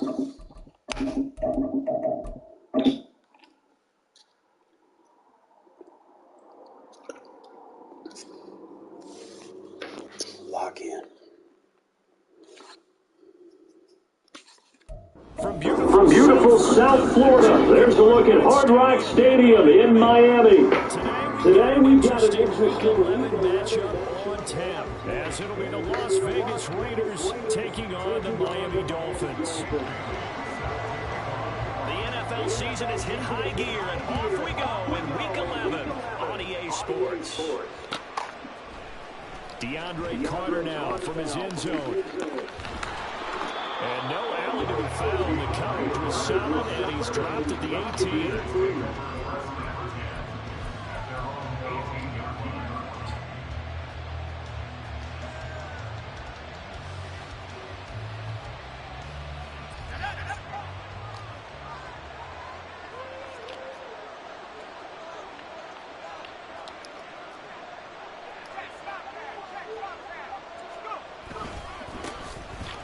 Lock in. From beautiful South Florida, there's a look at Hard Rock Stadium in Miami. Today we've got an interesting 11 matchup on tap, as it'll be the Las Vegas Raiders taking on the Miami Dolphins. The NFL season has hit high gear, and off we go in Week 11 on EA Sports. DeAndre Carter now from his end zone. And no alley to be found. The coverage was solid, and he's dropped at the 18.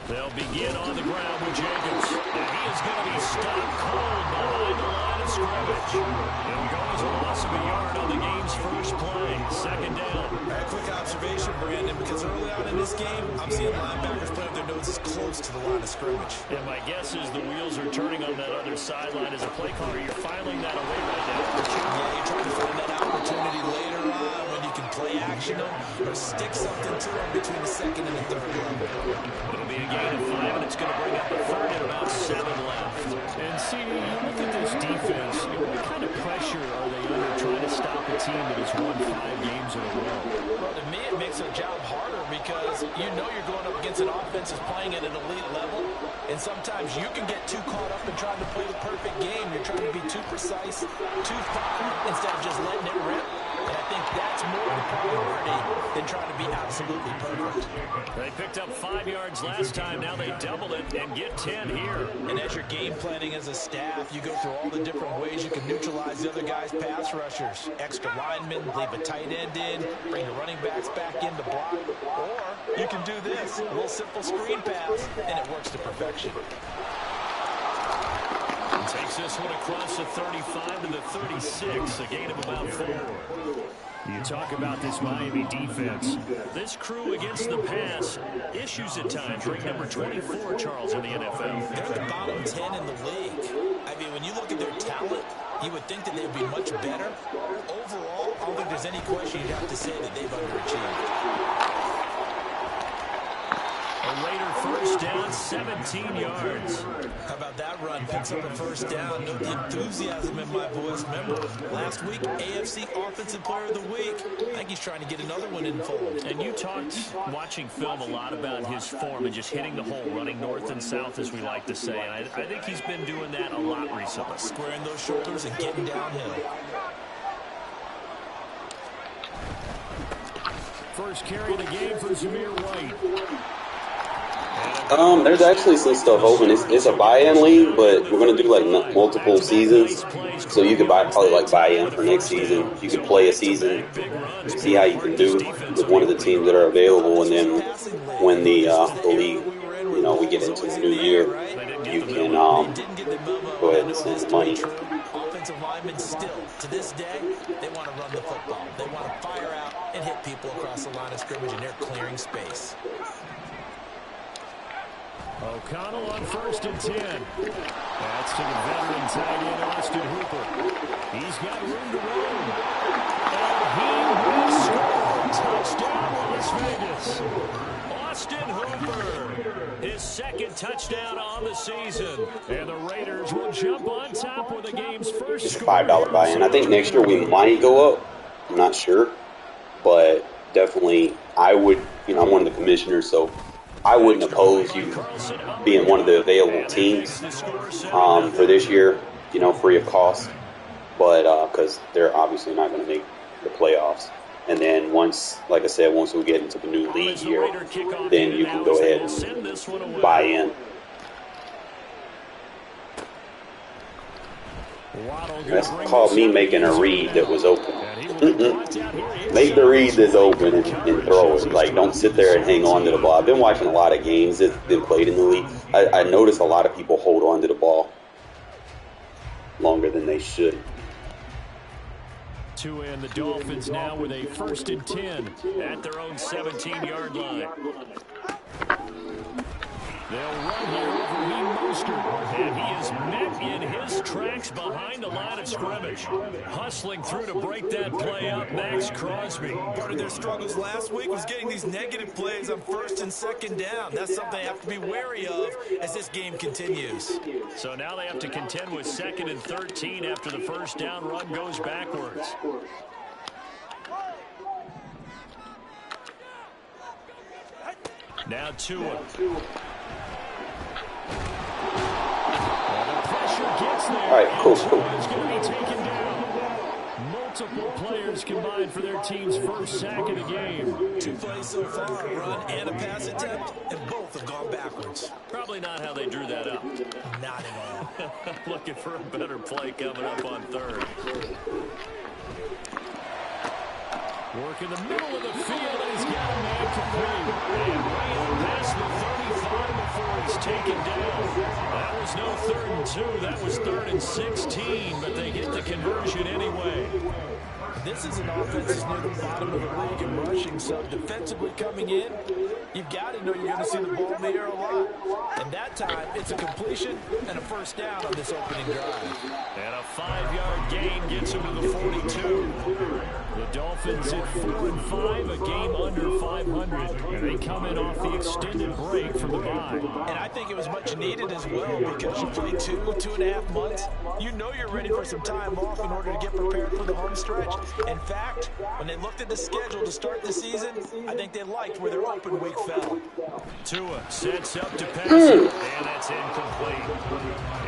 They'll begin on the ground with Jacobs. And he is going to be stopped cold behind the line of scrimmage. It'll go as a loss of a yard on the game's first play. Second down. A quick observation, Brandon, because early on in this game, I'm seeing linebackers put up their noses close to the line of scrimmage. And my guess is the wheels are turning on that other sideline as a play caller. You're filing that away right now. Yeah, you're trying to find that opportunity later on when you can play action them or stick something to them between the second and the third level. It'll be a gain of 5, and it's going to bring up a third and about 7 left. And see, you look at this defense, what kind of pressure are they under trying to stop a team that has won 5 games in a row? Well, to me, it makes their job harder because you know you're going up against an offense that's playing at an elite level, and sometimes you can get too caught up in trying to play the perfect game. You're trying to be too precise, too thorough, instead of just letting it rip. And I think that's more of a priority than trying to be absolutely perfect. They picked up 5 yards last time. Now they double it and get 10 here. And as you're game planning as a staff, you go through all the different ways you can neutralize the other guy's pass rushers. Extra linemen, leave a tight end in, bring the running backs back in to block. Or you can do this, a little simple screen pass, and it works to perfection. Takes this one across the 35 to the 36, a gain of about 4. You talk about this Miami defense. This crew against the pass, issues at times. Rank number 24, Charles, in the NFL. They're the bottom 10 in the league. I mean, when you look at their talent, you would think that they'd be much better. Overall, I don't think there's any question you'd have to say that they've underachieved. A Raider first down, 17 yards. How about that run? Picks up a first down. Note the enthusiasm in my voice. Remember, last week, AFC Offensive Player of the Week. I think he's trying to get another one in fold. And you talked, watching film, a lot about his form and just hitting the hole, running north and south, as we like to say. And I think he's been doing that a lot recently. Squaring those shoulders and getting downhill. First carry of the game for Zamir White. There's actually some stuff open. It's a buy-in league, but we're gonna do like multiple seasons, so you could probably buy in for next season. You could play a season, see how you can do with one of the teams that are available, and then when the league, we get into the new year, you can go ahead and send the money. Offensive linemen still, to this day, they want to run the football. They want to fire out and hit people across the line of scrimmage, and they're clearing space. O'Connell on 1st and 10. That's to the veteran tight end, Austin Hooper. He's got room to run. And he will score. Touchdown, Las Vegas. Austin Hooper, his 2nd touchdown on the season. And the Raiders will jump on top with the game's first It's a score. $5 buy-in. I think next year we might go up. I'm not sure. But definitely, I would, I'm one of the commissioners, so I wouldn't oppose you being one of the available teams for this year, free of cost. But because they're obviously not going to make the playoffs. And then once, like I said, once we get into the new league year, then you can go ahead and buy in. That's called me making a read that was open. Make the read that's open and throw it. Like, don't sit there and hang on to the ball. I've been watching a lot of games that's been played in the league. I notice a lot of people hold on to the ball longer than they should. Tua and the Dolphins now with a 1st and 10 at their own 17-yard line. They'll run here over Raheem Mostert, and he is met in his tracks behind the line of scrimmage. Hustling through to break that play up, Max Crosby. Part of their struggles last week was getting these negative plays on 1st and 2nd down. That's something they have to be wary of as this game continues. So now they have to contend with 2nd and 13 after the 1st down run goes backwards. Now Tua. All right, cool. Multiple players combined for their team's first sack of the game. 2 plays so far, a run and a pass attempt, and both have gone backwards. Probably not how they drew that up. Not at all. Looking for a better play coming up on 3rd. Work in the middle of the field, and he's got a man complete. And ran past the 35 before he's taken down. That was no 3rd and 2. That was 3rd and 16, but they get the conversion anyway. This is an offense that's near the bottom of the league in rushing, so defensively coming in, you've got to know you're going to see the ball in the air a lot. And that time, it's a completion and a 1st down on this opening drive. And a 5-yard gain gets him to the 42. The Dolphins at 4-5, a game under 500. And they come in off the extended break from the bye. And I think it was much needed as well because you play 2.5 months. You know you're ready for some time off in order to get prepared for the home stretch. In fact, when they looked at the schedule to start the season, I think they liked where their open week fell. Tua sets up to pass it, and that's incomplete.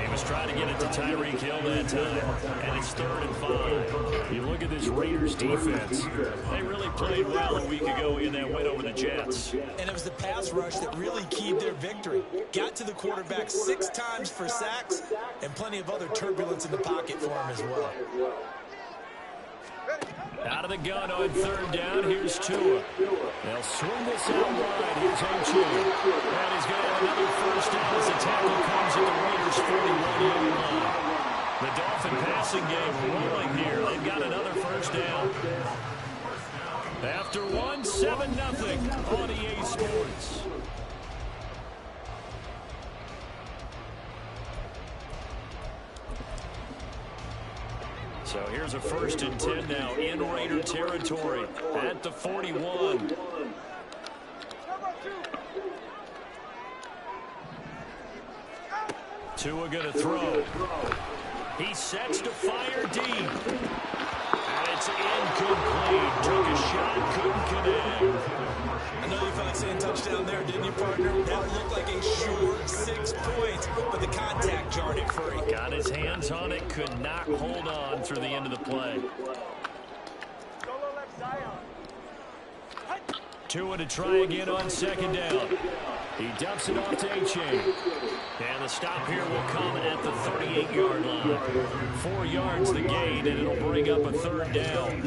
He was trying to get it to Tyreek Hill that time, and it's 3rd and 5. You look at this Raiders defense. They really played well a week ago in that win over the Jets. And it was the pass rush that really keyed their victory. Got to the quarterback 6 times for sacks, and plenty of other turbulence in the pocket for him as well. Out of the gun on 3rd down, here's Tua. They'll swing this out wide. Here's H.A. And he's going to have another 1st down as the tackle comes at the Raiders' 41-yard line. The Dolphin passing game rolling here. They've got another 1st down. After 1, 7-0 on EA Sports. So here's a 1st and 10 now in Raider territory at the 41. Tua going to throw. He sets to fire deep. And it's incomplete. Took a shot, couldn't connect. I know you felt like saying touchdown there, didn't you, partner? That looked like a short 6 points, but the contact jarred it free. Got his hands on it, could not hold on through the end of the play. Tua to try again on 2nd down. He dumps it off to H.A. And the stop here will come at the 38-yard line. 4 yards the gain, and it'll bring up a 3rd down.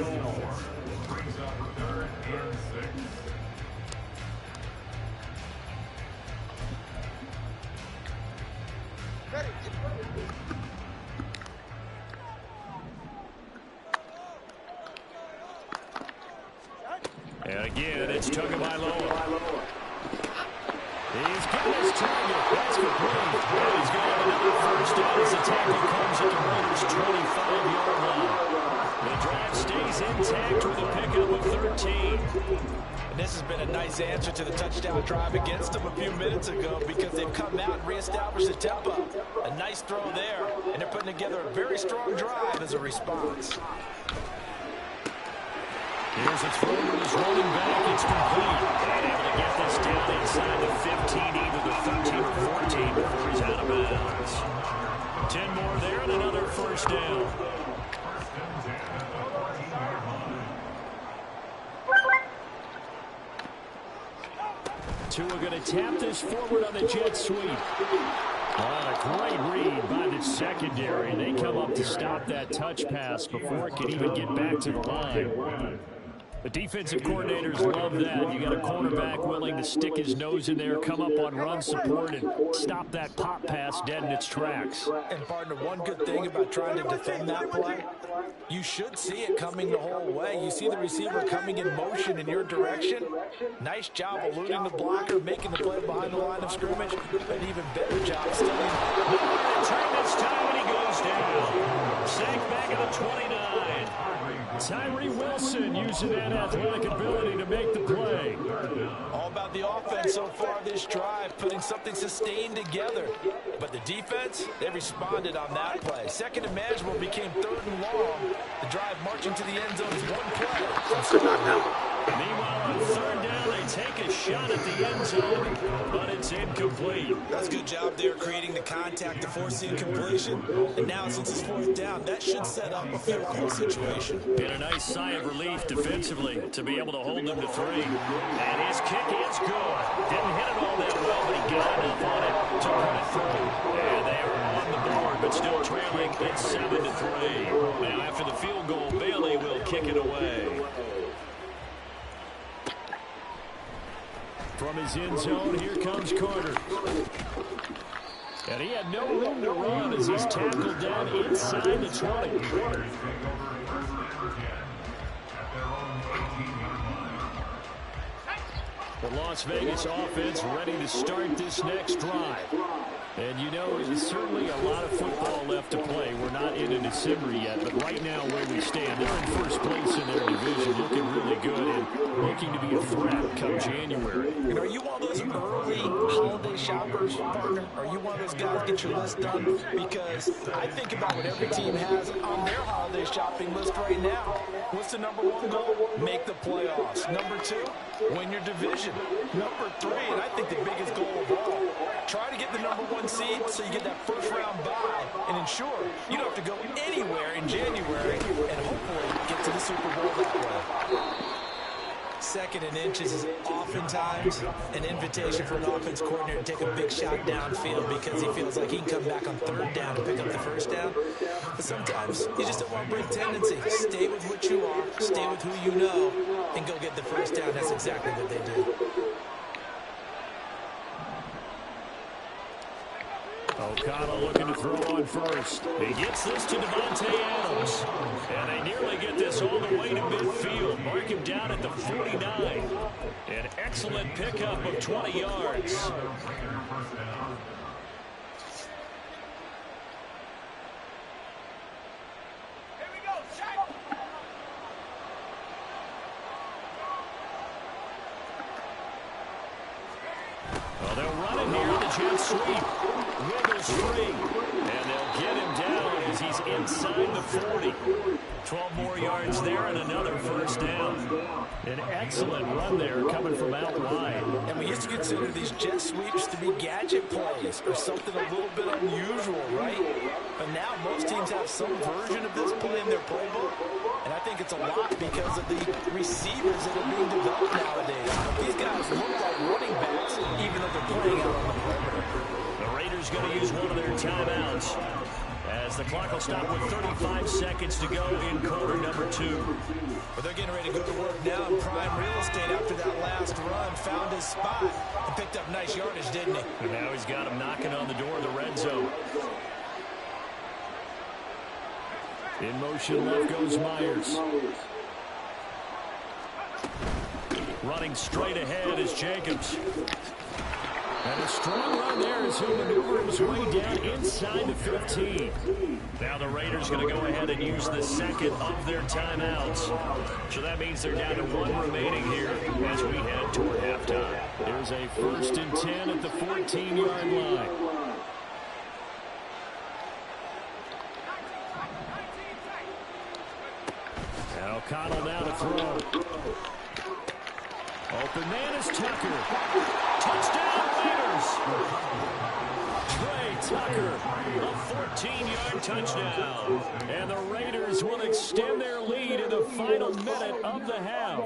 And again, it's Tagovailoa. He's got his target. That's complete. And he's going to have another 1st down as the tackle comes at the Raiders' 25-yard line. The drive stays intact with a pickup of 13. And this has been a nice answer to the touchdown drive against them a few minutes ago because they've come out and reestablished the tempo. A nice throw there, and they're putting together a very strong drive as a response. Here's a throw to his running back. It's complete. And able to get this down inside the 15, either the 13 or 14 before he's out of bounds. 10 more there and another 1st down. Tua going to tap this forward on the jet sweep. Well, a great read by the secondary. They come up to stop that touch pass before it can even get back to the line. The defensive coordinators love that. You got a cornerback willing to stick his nose in there, come up on run support, and stop that pop pass dead in its tracks. And, partner, one good thing about trying to defend that play, you should see it coming the whole way. You see the receiver coming in motion in your direction. Nice job eluding the blocker, making the play behind the line of scrimmage. An even better job stealing. Turn this time, and he goes down. Sacked back at the 29. Tyree Wilson using that athletic ability to make the play. All about the offense so far this drive, putting something sustained together. But the defense, they responded on that play. Second and manageable became third and long. The drive marching to the end zone is one play. Good knockdown. Meanwhile, on third down, they take a shot at the end zone, but it's incomplete. That's a good job there creating the contact to force the incompletion. And now, since it's fourth down, that should set up a field goal situation. And a nice sigh of relief defensively to be able to hold them to 3. And his kick is good. Didn't hit it all that well, but he got enough on it to put it through. And they are on the board, but still trailing at 7-3. Now, after the field goal, Bailey will kick it away. From his end zone, here comes Carter. And he had no room to run as he's tackled down inside the 20. The Las Vegas offense ready to start this next drive. And, you know, there's certainly a lot of football left to play. We're not into December yet, but right now where we stand, they're in first place in their division, looking really good and looking to be a threat come January. And are you one of those early holiday shoppers, partner? Are you one of those guys get your list done? Because I think about what every team has on their holiday shopping list right now. What's the number one goal? Make the playoffs. Number 2, win your division. Number 3, and I think the biggest goal of all, try to get the number 1 seed so you get that first round bye and ensure you don't have to go anywhere in January and hopefully get to the Super Bowl that way. Second and inches is oftentimes an invitation for an offense coordinator to take a big shot downfield because he feels like he can come back on third down to pick up the first down. But sometimes you just don't want to break tendency. Stay with what you are, stay with who you know, and go get the first down. That's exactly what they did. O'Connell looking to throw on first. He gets this to Devontae Adams. And they nearly get this all the way to midfield. Mark him down at the 49. An excellent pickup of 20 yards. Well, they'll run it here on the jet sweep. Wiggles free, and they'll get him down as he's inside the 40. 12 more yards there and another first down. An excellent run there coming from out wide. And we used to consider these jet sweeps to be gadget plays or something a little bit unusual, right? But now most teams have some version of this play in their playbook. And I think it's a lot because of the receivers that are being developed nowadays. These guys look like running backs even though they're playing out on the perimeter. The Raiders going to use one of their timeouts as the clock will stop with 35 seconds to go in quarter number 2. But they're getting ready to go to work now in prime real estate after that last run. Found his spot and picked up nice yardage, didn't he? And now he's got him knocking on the door of the red zone. In motion left goes Myers. Running straight ahead is Jacobs. And a strong run there as he maneuvers his way down inside the 15. Now the Raiders going to go ahead and use the second of their timeouts. So that means they're down to 1 remaining here as we head toward halftime. There's a 1st and 10 at the 14-yard line. And O'Connell now to throw. Open man is Tucker. Touchdown Raiders! Trey Tucker, a 14-yard touchdown. And the Raiders will extend their lead in the final minute of the half.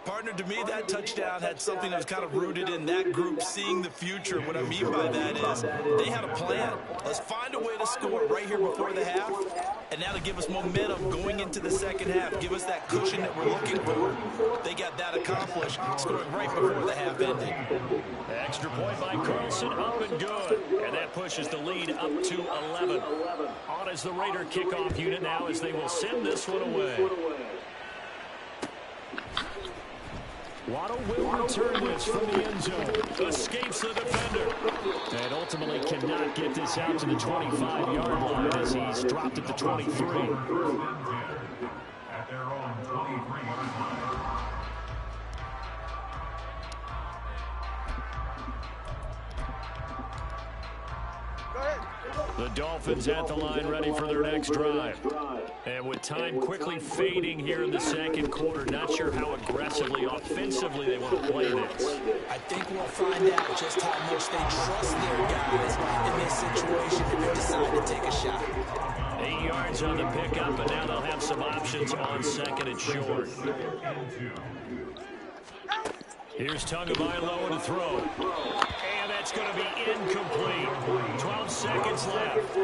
Partner, to me, that touchdown had something that was kind of rooted in that group seeing the future. What I mean by that is they had a plan. Let's find a way to score right here before the half, and now to give us momentum going into the second half, give us that cushion that we're looking for. They got that accomplished, scoring right before the half ended. Extra point by Carlson, up and good. And that pushes the lead up to 11. On as the Raider kickoff unit now as they will send this one away. Waddle will return this from the end zone. Escapes the defender. And ultimately cannot get this out to the 25-yard line as he's dropped at the 23. At their own 23-yard line. The Dolphins at the line ready for their next drive. And with time quickly fading here in the second quarter, not sure how aggressively, offensively they want to play this. I think we'll find out just how much they trust their guys in this situation if they decide to take a shot. 8 yards on the pickup, and now they'll have some options on second and short. Here's Tagovailoa to throw. And that's going to be incomplete. 12 seconds left.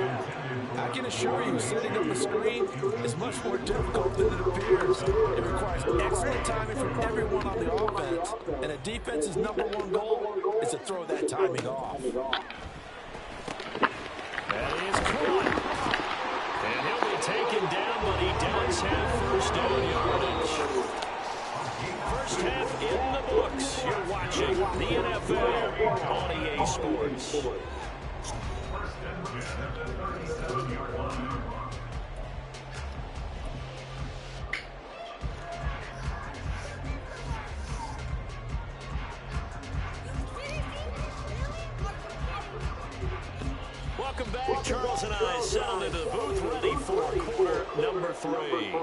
I can assure you, setting up a screen is much more difficult than it appears. It requires excellent timing from everyone on the offense. And a defense's #1 goal is to throw that timing off. That is caught. And he'll be taken down, but he does have first down yardage. First half in the books. You're watching the NFL on EA Sports. Welcome back. Charles and I settled into the booth ready for quarter number 3.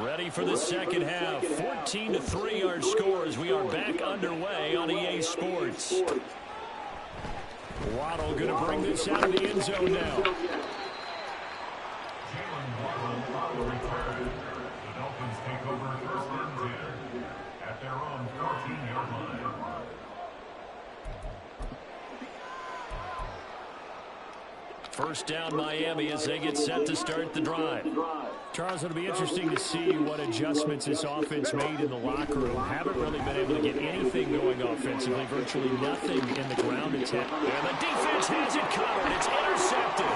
Ready for the second half. 14-3 our score as we are back underway on EA Sports. Waddle going to bring this out of the end zone now. Waddle return. The Dolphins take over first and 10 at their own 14-yard line. First down Miami as they get set to start the drive. Charles, it'll be interesting to see what adjustments this offense made in the locker room. Haven't really been able to get anything going offensively, virtually nothing in the ground attack. And the defense has it covered. It's intercepted.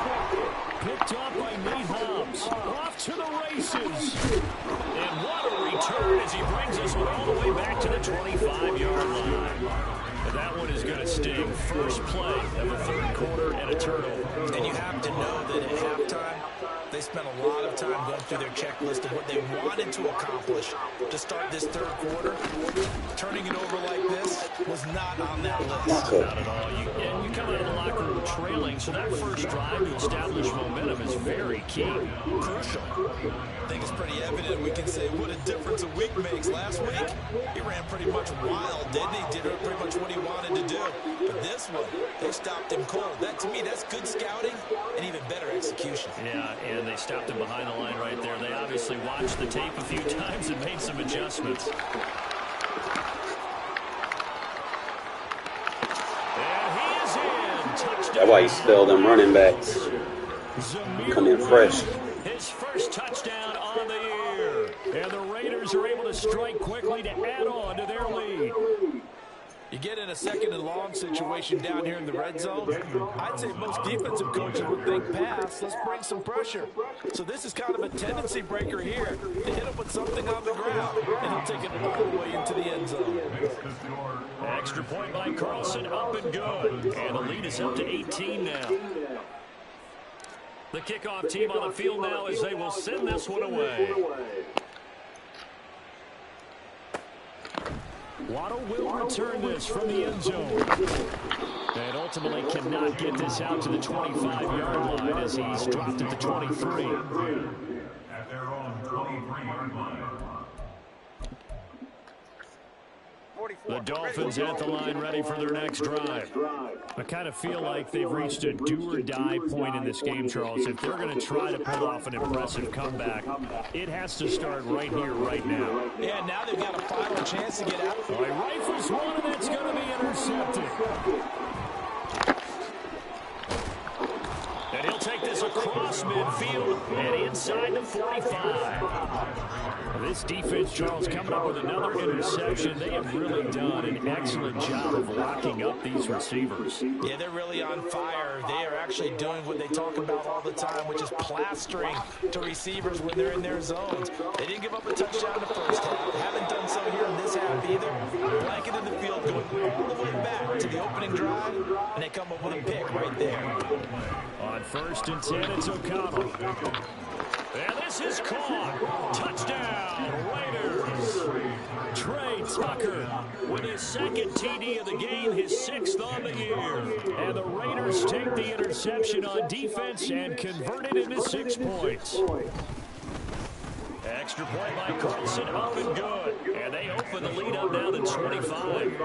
Picked off by Nate Hobbs. Off to the races. And what a return as he brings us all the way back to the 25-yard line. And that one is going to sting. First play of the third quarter and a turnover. And you have to know that at halftime, they spent a lot of time going through their checklist of what they wanted to accomplish to start this third quarter. Turning it over like this was not on that list. Not at all. You come out of the locker room trailing, so that first drive to establish momentum is very key. Crucial. I think it's pretty evident. We can say what a difference a week makes. Last week, he ran pretty much wild, didn't he? Did pretty much what he wanted to do. But this one, they stopped him cold. That, to me, that's good scouting and even better execution. Yeah, and they stopped him behind the line right there. They obviously watched the tape a few times and made some adjustments. And he is in. Touchdown. That's why you spell them running backs. Come in fresh. His first touchdown on the year. And the Raiders are able to strike quickly to add on to their lead. You get in a second and long situation down here in the red zone, I'd say most defensive coaches would think pass, let's bring some pressure. So this is kind of a tendency breaker here to hit him with something on the ground, and he'll take it all the way into the end zone. Extra point by Carlson, up and good. And the lead is up to 18 now. The kickoff team on the field now as they will send this one away. Waddle will return this from the end zone. And ultimately cannot get this out to the 25-yard line as he's dropped at the 23. At their own 23-yard line. 45. The Dolphins at the line ready for their next drive. I kind of feel like they've reached a do-or-die point in this game, Charles. If they're going to try to pull off an impressive comeback, it has to start right here, right now. Yeah, now they've got a final chance to get out. He rifles one, and it's going to be intercepted. And he'll take this across midfield and inside the 45. This defense, Charles, coming up with another interception. They have really done an excellent job of locking up these receivers. Yeah, they're really on fire. They are actually doing what they talk about all the time, which is plastering to receivers when they're in their zones. They didn't give up a touchdown in the first half. They haven't done so here in this half either. Blanketed the field, going all the way back to the opening drive, and they come up with a pick right there. On 1st and 10, it's O'Connell. And this is caught. Touchdown, Raiders. Trey Tucker with his 2nd TD of the game, his 6th on the year. And the Raiders take the interception on defense and convert it into 6 points. Extra point by Carlson, up and good. And they open the lead up now to 25.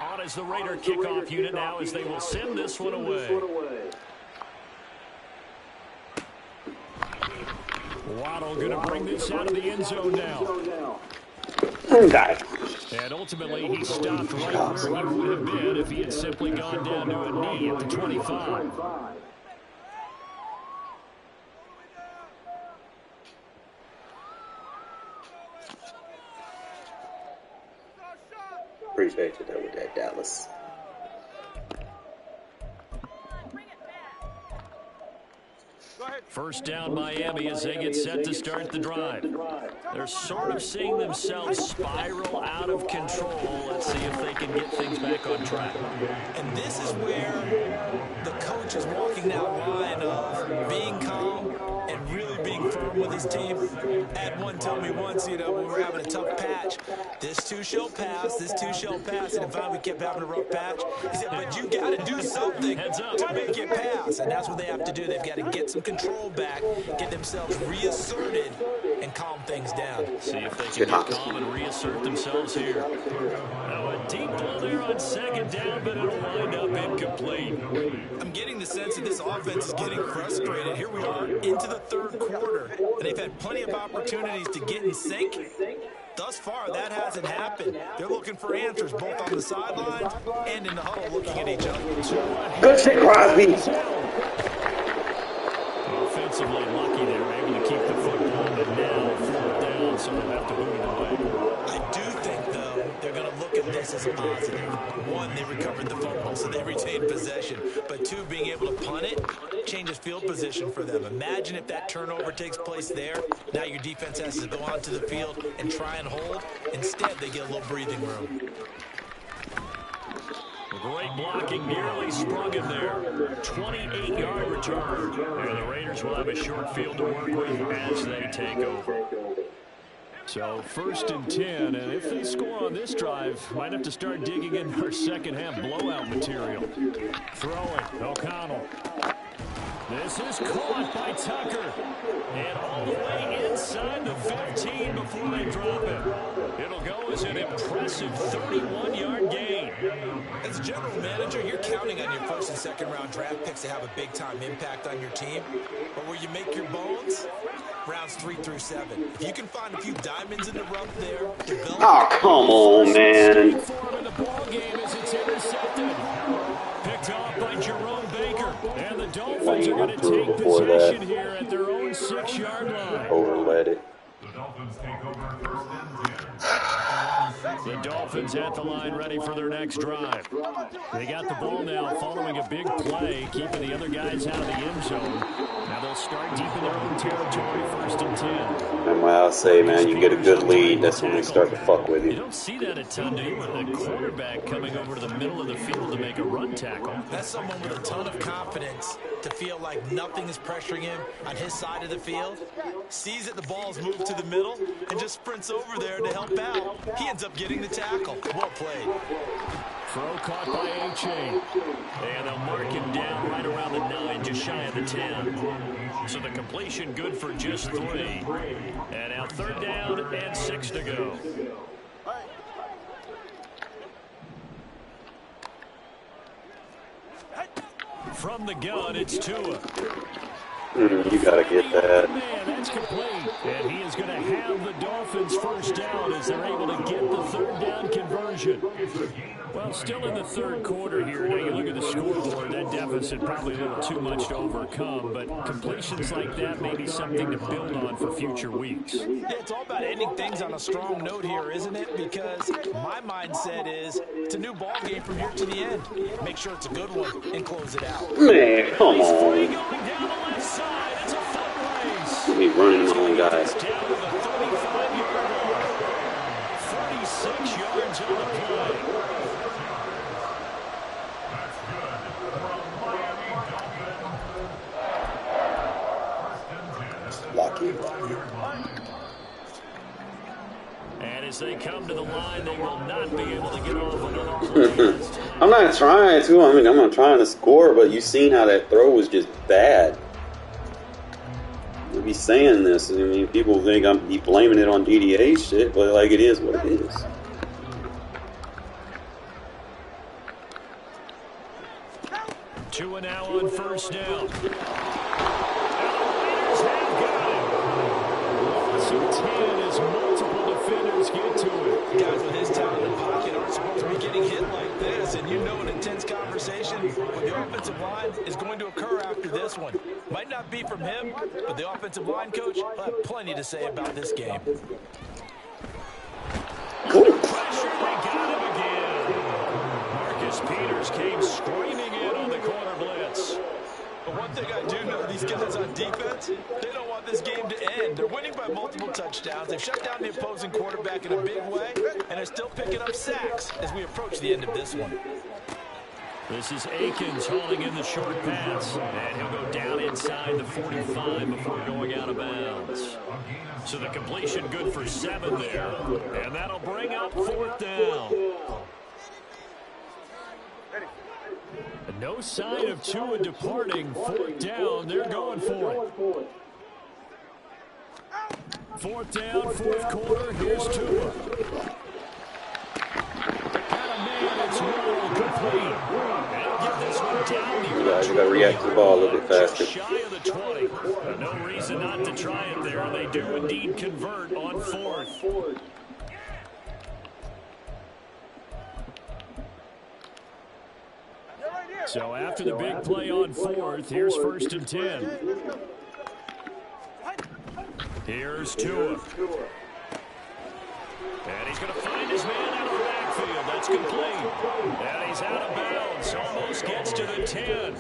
On as the Raider kickoff unit now as they will send this one away. Waddle going to bring this out of the end zone now. And ultimately he stopped right where he would have been if he had simply gone down to a knee at the 25. Appreciate you there with that, Dallas. First down Miami as they get set to start the drive. They're sort of seeing themselves spiral out of control. Let's see if they can get things back on track. And this is where the coach is walking that line of being calm and really being firm with his team. Had one tell me once, you know, when we were having a tough patch, this too shall pass, this too shall pass. And in fact, we kept having a rough patch. He said, but you got to do something to make it pass. And that's what they have to do. They've got to get some control back, get themselves reasserted, and calm things down. See if they can get calm and reassert themselves here. Now a deep ball there on 2nd down, but it'll wind up incomplete. I'm getting the sense that this offense is getting frustrated. Here we are into the 3rd quarter, and they've had plenty of opportunities to get in sync. Thus far, that hasn't happened. They're looking for answers both on the sidelines and in the huddle looking at each other. Good shit, Crosby. Offensively lucky they were able to keep the football, but now 4th down, so they'll have to move it away. I do think, though, they're going to look at this as a positive. 1, they recovered the football, so they retained possession. But 2, being able to punt it changes field position for them. Imagine if that turnover takes place there. Now your defense has to go onto the field and try and hold. Instead, they get a little breathing room. Great blocking, nearly sprung him there. 28-yard return. And the Raiders will have a short field to work with as they take over. So 1st and 10, and if they score on this drive, might have to start digging in our second half blowout material. Throwing, O'Connell. This is caught by Tucker. And all the way inside the 15 before they drop it. It'll go as an impressive 31-yard gain. As a general manager, you're counting on your 1st and 2nd round draft picks to have a big-time impact on your team. But where you make your bones, rounds 3 through 7. If you can find a few diamonds in the rough there, develop. Oh, come on, man. The ball game as it's intercepted. Picked off by Jerome Baker. And the Dolphins are going to take possession here at their own 6-yard line. Overlet it. The Dolphins take over 1st and 10. The Dolphins at the line ready for their next drive. They got the ball now following a big play, keeping the other guys out of the end zone. Now they'll start deep in their own territory, 1st and 10. And what I'll say, man, you get a good lead, that's when they start to fuck with You you. don't see that a ton, do you? With a quarterback coming over to the middle of the field to make a run tackle. That's someone with a ton of confidence to feel like nothing is pressuring him on his side of the field. Sees that the ball's moved to the middle and just sprints over there to help out. He ends up getting the tackle. Well played. Throw caught by A-Chain. And they'll mark him down right around the 9, just shy of the 10. So the completion good for just 3. And now 3rd down and 6 to go. From the gun, it's Tua. You gotta get that. Man, that's complete. And he is going to have the Dolphins first down as they're able to get the 3rd down conversion. Well, still in the 3rd quarter here. Now you look at the scoreboard, that deficit probably a little too much to overcome, but completions like that may be something to build on for future weeks. Yeah, it's all about ending things on a strong note here, isn't it? Because my mindset is it's a new ball game from here to the end. Make sure it's a good one and close it out. Man, come on. Going down the left side. It's a foot race. Be running my own guy. Down to the 35-yard line. 36 yards on the play. Lucky. And as they come to the line, they will not be able to get off another play. I'm not trying to. I mean, I'm not trying to score, but you seen how that throw was just bad. I'll be saying this. I mean, people think I'm blaming it on DDA shit, but like it is what it is. Tua now on 1st down. And the Raiders have got him. Loss of 10 as multiple defenders get to it. Guys with his talent in the pocket aren't supposed to be getting hit like this, and you know an intense conversation with the offensive line is going to occur after this one. Might not be from him, but the offensive line coach will have plenty to say about this game. Pressure, they got him again. Marcus Peters came screaming in on the corner blitz. But one thing I do know, these guys on defense, they don't want this game to end. They're winning by multiple touchdowns. They've shut down the opposing quarterback in a big way, and they're still picking up sacks as we approach the end of this one. This is Akins hauling in the short pass, and he'll go down inside the 45 before going out of bounds. So the completion good for 7 there, and that'll bring up 4th down. No sign of Tua departing. 4th down, they're going for it. 4th down, 4th quarter, here's Tua. Got a man, it's rolled complete. And he'll get this one down the You gotta react to the ball a little bit faster. just shy of the 20. No reason not to try it there. They do indeed convert on 4th. So after the big play on 4th, here's 1st and 10. Here's Tua. And he's going to find his man out of the backfield. That's complete. And he's out of bounds. Almost gets to the 10.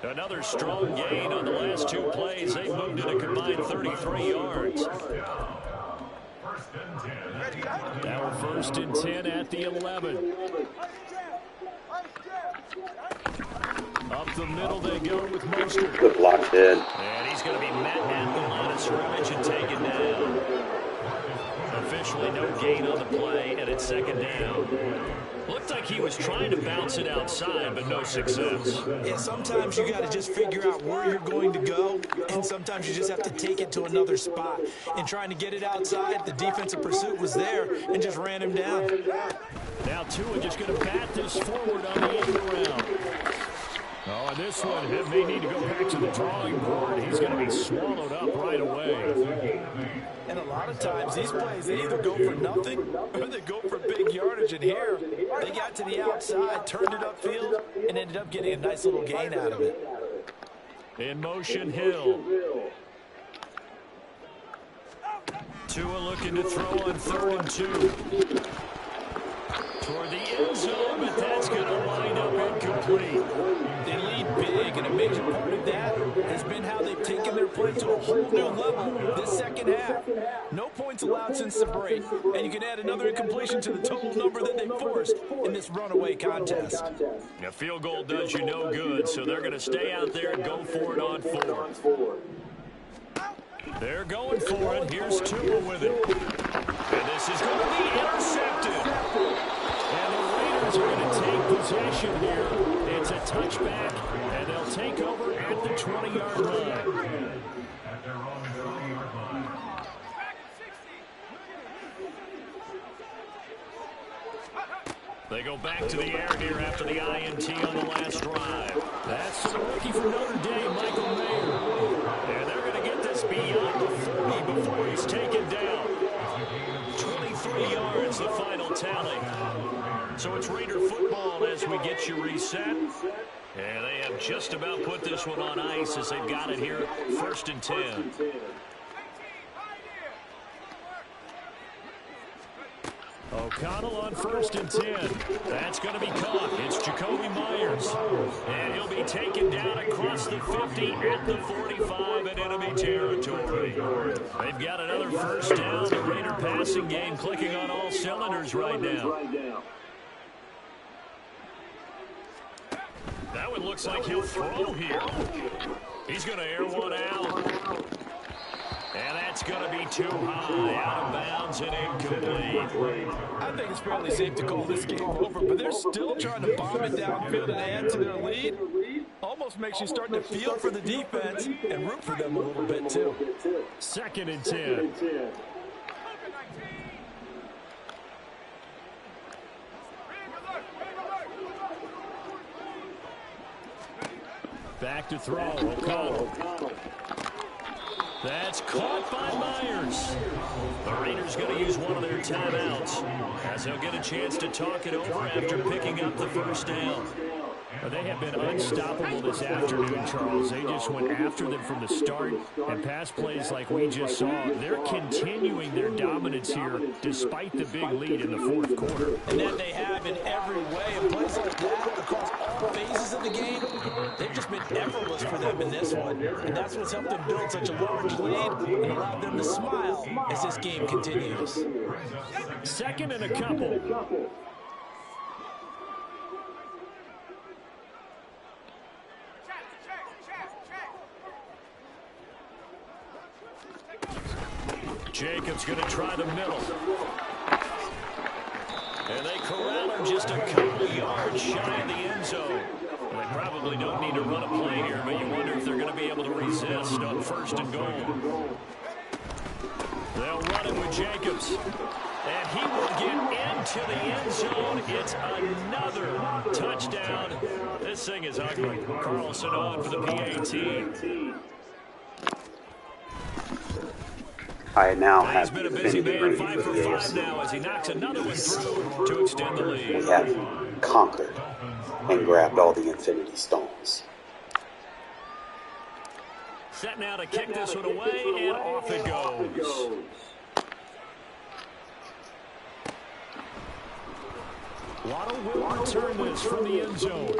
Another strong gain on the last 2 plays. They moved it a combined 33 yards. Now we're 1st and 10 at the 11. Up the middle they go with Mostert. Good block, dead. And he's going to be met at the line of scrimmage and taken down. Officially no gain on the play, and it's 2nd down. Looked like he was trying to bounce it outside, but no success. Yeah, sometimes you got to just figure out where you're going to go, and sometimes you just have to take it to another spot. And trying to get it outside, the defensive pursuit was there and just ran him down. Now Tua just going to bat this forward on the end around. Oh, and this one, it may need to go back to the drawing board. He's going to be swallowed up right away. And a lot of times, these plays, they either go for nothing or they go for big yardage. And here, they got to the outside, turned it upfield, and ended up getting a nice little gain out of it. In motion, Hill. Tua looking to throw on 3rd and 2. Toward the end zone, but that's going to wind up incomplete. They lead big, and a major part of that has been how they've taken their play to a whole new level this 2nd half. No points allowed since the break, and you can add another incompletion to the total number that they forced in this runaway contest. A field goal does you no good, so they're going to stay out there and go for it on 4th. They're going for it. Here's Tua with it. And this is going to be intercepted. And the Raiders are going to take possession here. It's a touchback, and they'll take over at the 20-yard line. At their own 20-yard line. They go back to the air here after the INT on the last drive. That's to the rookie from Notre Dame, Michael Mayer. And they're going to get this beyond the 40 before he's taken down. 23 yards, the final tally. So it's Raider football as we get you reset. And they have just about put this one on ice as they've got it here, 1st and 10. O'Connell on 1st and 10. That's going to be caught. It's Jacoby Myers. And he'll be taken down across the 50 at the 45 in enemy territory. They've got another first down. The Raider passing game clicking on all cylinders right now. That one looks like he'll throw here. He's going to air one out. And that's going to be too high, out of bounds and incomplete. I think it's fairly safe to call this game over, but they're still trying to bomb it downfield and add to their lead. Almost makes you start to feel for the defense and root for them a little bit, too. 2nd and 10. Back to throw, O'Connell. That's caught by Myers. The Raiders going to use one of their timeouts as they'll get a chance to talk it over after picking up the first down. They have been unstoppable this afternoon, Charles. They just went after them from the start, and pass plays like we just saw. They're continuing their dominance here despite the big lead in the 4th quarter. And that they have in every way. And plays like that across all phases of the game, they've just been effortless for them in this one. And that's what's helped them build such a large lead and allowed them to smile as this game continues. 2nd and a couple. Jacobs going to try the middle. And they corral him just a couple yards shy of the end zone. They probably don't need to run a play here, but you wonder if they're going to be able to resist on 1st and goal. They'll run it with Jacobs. And he will get into the end zone. It's another touchdown. This thing is ugly. Carlson on for the PAT. I now have He's been a busy man, 5 for 5 now as he knocks another one through to extend the lead. We have conquered and grabbed all the Infinity Stones. Set now to kick this one away, and off it goes. Waddle will return this from the end zone.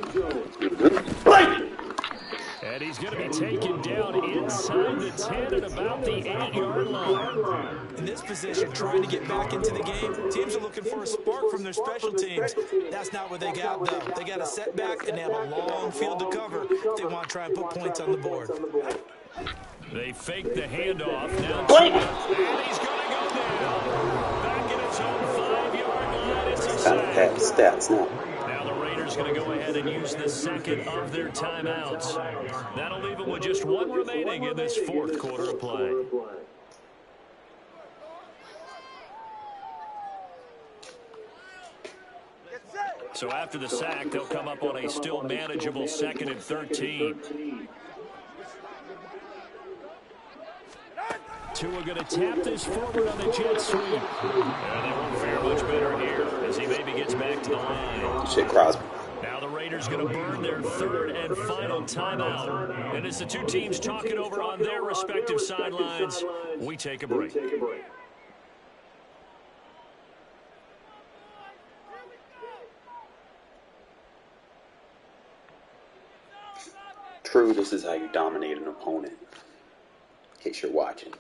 And he's going to be taken down inside the 10 at about the 8-yard line. In this position, trying to get back into the game, teams are looking for a spark from their special teams. That's not what they got, though. They got a setback, and they have a long field to cover if they want to try and put points on the board. They fake the handoff. Now, and he's going to go down. Back in his own 5-yard line. It's a sack. Stats now. Now the Raiders going to go ahead and use the 2nd of their timeouts. That'll leave them with just one remaining in this 4th quarter of play. So after the sack, they'll come up on a still manageable 2nd and 13. Tua going to tap this forward on the jet sweep. And they won't fare much better here as he maybe gets back to the line. Shit, Crosby. Now the Raiders going to burn their 3rd and final timeout. And as the two teams talk it over on their respective sidelines, we take a break. True, this is how you dominate an opponent. In case you're watching.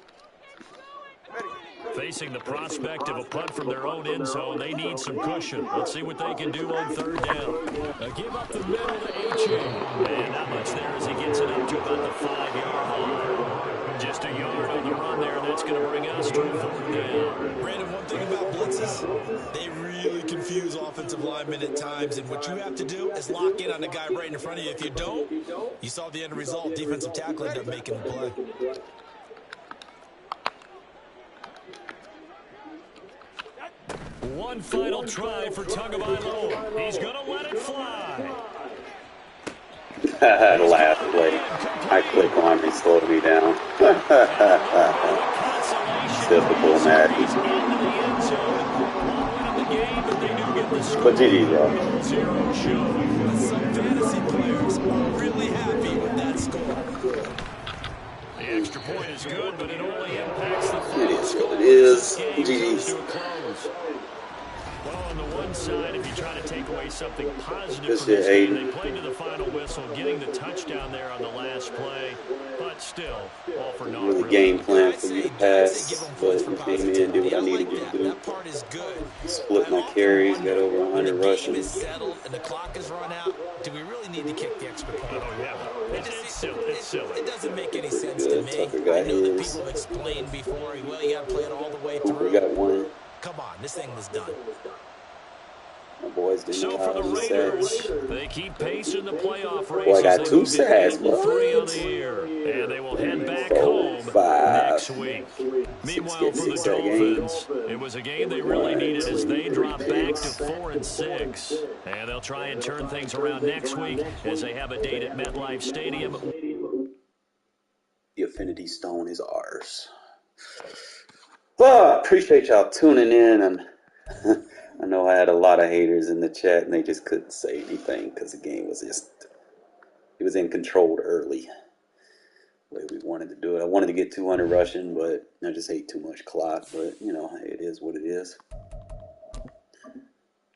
Facing the prospect of a punt from their own end zone, they need some cushion. Let's see what they can do on 3rd down. Give up the middle to H.A. And not much there as he gets it up to about the 5-yard line. Just a yard on the run there, and that's going to bring us to a 4th down. Brandon, one thing about blitzes, they really confuse offensive linemen at times, and what you have to do is lock in on the guy right in front of you. If you don't, you saw the end result. Defensive tackle ended up making the play. One final try for Tagovailoa. He's going to let it fly. Last play. I click on it, slowed me down. Typical Madden. But GG, bro. Some fantasy players are really happy with that score. The extra point is good, but it only impacts the final. It is what it is. GG's. Well, on the one side, if you try to take away something positive Good from this shit, game, Aiden. they played to the final whistle, getting the touchdown there on the last play. But still, all for naught. Really game plan for me to pass, but I came in, did what I needed to do. That part is good. Split my carries, got over 100 When rushing. the game is settled and the clock is run out, do we really need to kick the extra point? Oh, yeah. It's silly. It's silly. It doesn't make any sense Yeah, to me. Tucker I got know that his. people have explained before, well, you got to play it all the way Cooper through. got one. Come on, this thing was done. My boys didn't So for allow the any Raiders, sacks. they keep pace in the playoff race. Boy, I got as they 2 move to sacks, 8-3 on what? the year, and they will head back 4, home 5. next week. Meanwhile, get for the 6 that game. Dolphins, it was a game they really needed as they drop back to 4-6, and they'll try and turn things around next week as they have a date at MetLife Stadium. The Affinity Stone is ours. Well, appreciate y'all tuning in, and I know I had a lot of haters in the chat, and they just couldn't say anything because the game was it was in control early. The way we wanted to do it. I wanted to get 200 rushing, but I just ate too much clock. But you know, it is what it is.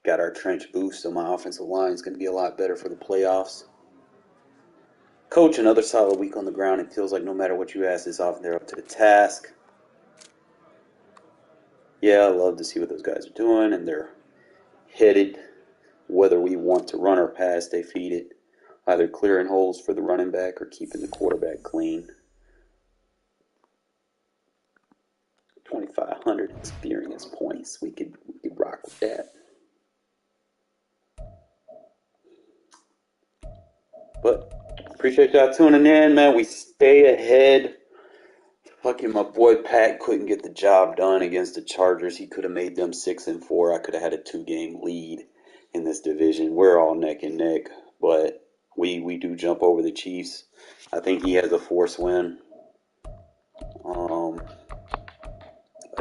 Got our trench boost, so my offensive line is going to be a lot better for the playoffs. Coach, another solid week on the ground. It feels like no matter what you ask this offense, they're up to the task. Yeah, I love to see what those guys are doing, and they're headed, whether we want to run or pass, they feed it, either clearing holes for the running back or keeping the quarterback clean. 2,500 experience points. We could rock with that. But appreciate y'all tuning in, man. We stay ahead. Fucking my boy Pat couldn't get the job done against the Chargers. He could have made them 6-4. I could have had a 2-game lead in this division. We're all neck and neck, but we do jump over the Chiefs. I think he has a forced win. I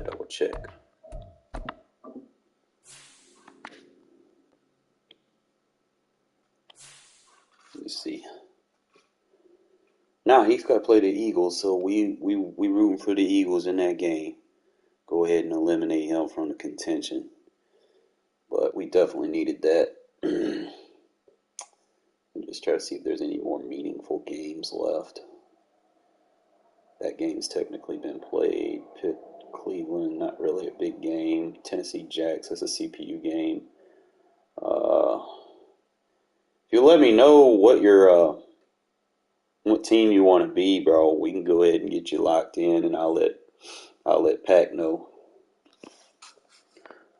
double check. Let me see. Now he's got to play the Eagles, so we rooting for the Eagles in that game. Go ahead and eliminate him from the contention. But we definitely needed that. Just try to see if there's any more meaningful games left. That game's technically been played. Pitt, Cleveland, not really a big game. Tennessee Jacks, that's a CPU game. If you let me know what your what team you want to be, bro, we can go ahead and get you locked in, and I'll let Pac know.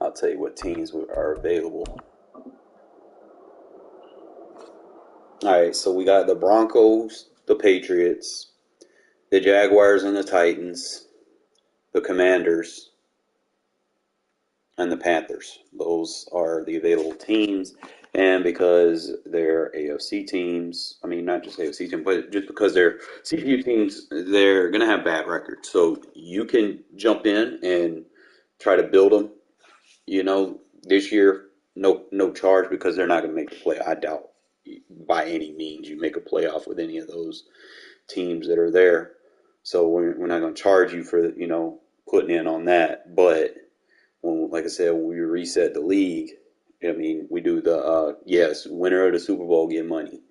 I'll tell you what teams are available. All right, so we got the Broncos, the Patriots, the Jaguars and the Titans, the Commanders, and the Panthers. Those are the available teams. And because they're AFC teams, I mean, not just AFC teams, but just because they're CPU teams, they're going to have bad records. So you can jump in and try to build them. You know, this year, no charge because they're not going to make the play. I doubt by any means you make a playoff with any of those teams that are there. So we're not going to charge you for, you know, putting in on that. But when, like I said, when we reset the league, I mean, we do the, yes, winner of the Super Bowl get money,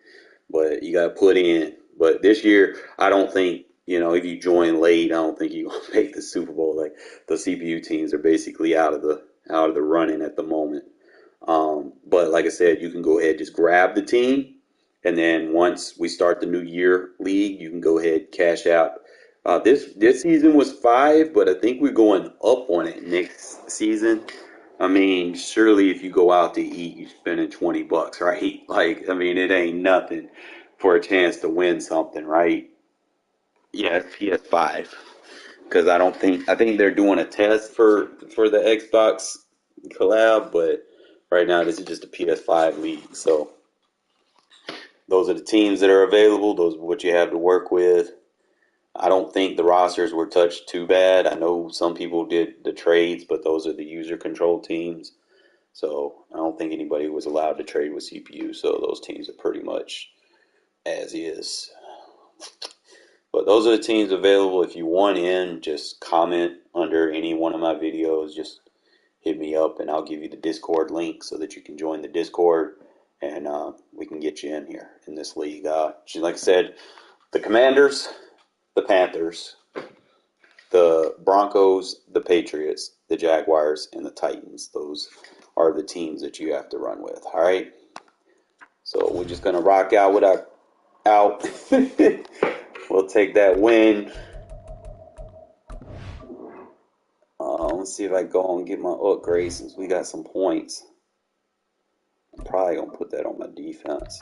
but you got to put in. But this year, I don't think, you know, if you join late, I don't think you're going to make the Super Bowl. Like, the CPU teams are basically out of the running at the moment. But like I said, you can go ahead, just grab the team. And then once we start the new year league, you can go ahead, cash out. This season was 5, but I think we're going up on it next season. I mean, surely if you go out to eat, you're spending $20, right? Like, I mean, it ain't nothing for a chance to win something, right? Yeah, it's PS5. Because I think they're doing a test for the Xbox collab, but right now this is just a PS5 league. So those are the teams that are available. Those are what you have to work with. I don't think the rosters were touched too bad. I know some people did the trades, but those are the user control teams. So I don't think anybody was allowed to trade with CPU. So those teams are pretty much as is. But those are the teams available. If you want in, just comment under any one of my videos. Just hit me up and I'll give you the Discord link so that you can join the Discord and we can get you in here in this league. Like I said, the Commanders, the Panthers, the Broncos, the Patriots, the Jaguars, and the Titans. Those are the teams that you have to run with. All right. So we're just gonna rock out without out. We'll take that win. Let's see if I go and get my upgrade since we got some points. I'm probably gonna put that on my defense.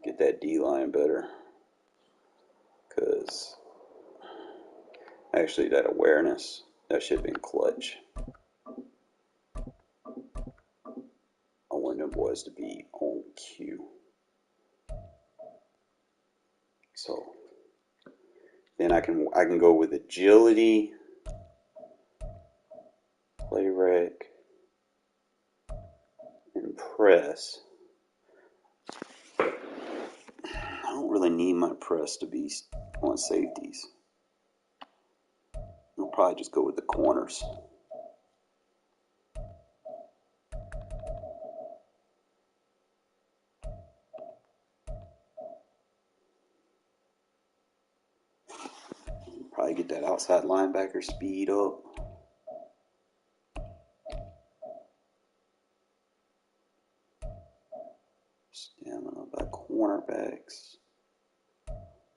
Get that D line better. Cause actually that awareness, that should have been clutch. I want them boys to be on cue. So then I can go with agility, play rec, and press. I don't really need my press to be on safeties. I'll probably just go with the corners. Probably get that outside linebacker speed up. Stamina by cornerbacks.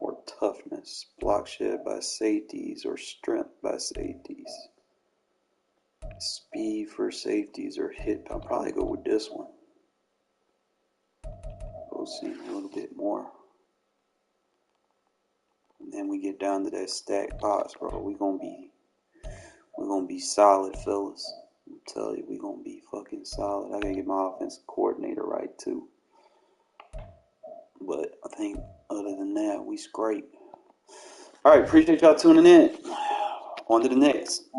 Or toughness. Block shed by safeties or strength by safeties. Speed for safeties or hit. I'll probably go with this one. We'll see a little bit more. And then we get down to that stack box, bro. We're gonna be solid, fellas. I'm telling you, we're gonna be fucking solid. I gotta get my offensive coordinator right too. But I think other than that, we scrape. Alright, appreciate y'all tuning in. On to the next.